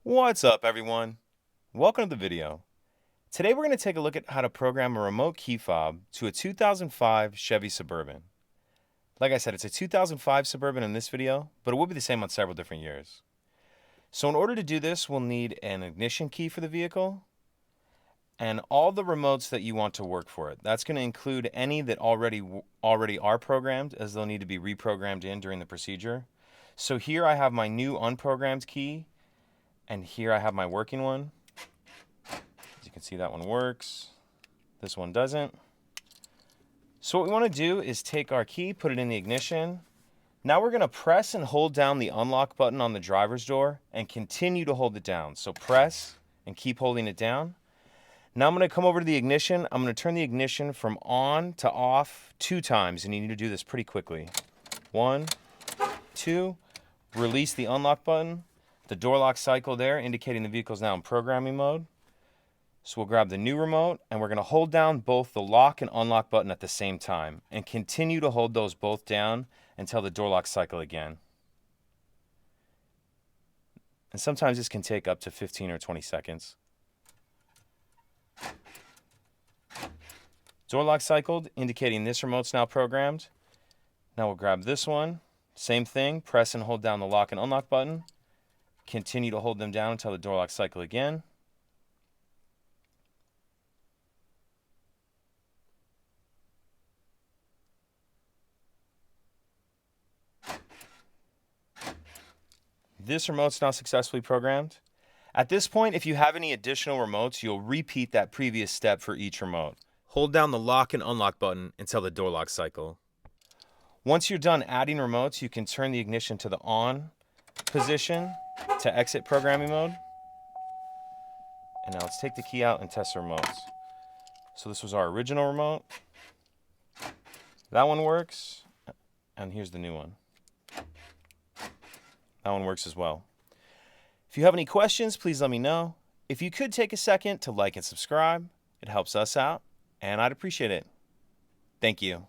What's up, everyone? Welcome to the video. Today we're going to take a look at how to program a remote key fob to a 2005 Chevy Suburban. Like I said, it's a 2005 Suburban in this video, but it will be the same on several different years. So in order to do this, we'll need an ignition key for the vehicle and all the remotes that you want to work for it. That's going to include any that already are programmed, as they'll need to be reprogrammed in during the procedure. So here I have my new unprogrammed key, and here I have my working one. As you can see, that one works. This one doesn't. So what we want to do is take our key, put it in the ignition. Now we're going to press and hold down the unlock button on the driver's door and continue to hold it down. So press and keep holding it down. Now I'm going to come over to the ignition. I'm going to turn the ignition from on to off 2 times, and you need to do this pretty quickly. 1, 2, release the unlock button. The door lock cycle there indicating the vehicle is now in programming mode. So we'll grab the new remote and we're going to hold down both the lock and unlock button at the same time and continue to hold those both down until the door lock cycle again. And sometimes this can take up to 15 or 20 seconds. Door lock cycled, indicating this remote's now programmed. Now we'll grab this one. Same thing, press and hold down the lock and unlock button. Continue to hold them down until the door lock cycle again. This remote's now successfully programmed. At this point, if you have any additional remotes, you'll repeat that previous step for each remote. Hold down the lock and unlock button until the door lock cycle. Once you're done adding remotes, you can turn the ignition to the on position to exit programming mode. And now let's take the key out and test the remotes. So this was our original remote. That one works. And here's the new one. That one works as well. If you have any questions, please let me know. If you could take a second to like and subscribe, it helps us out, and I'd appreciate it. Thank you.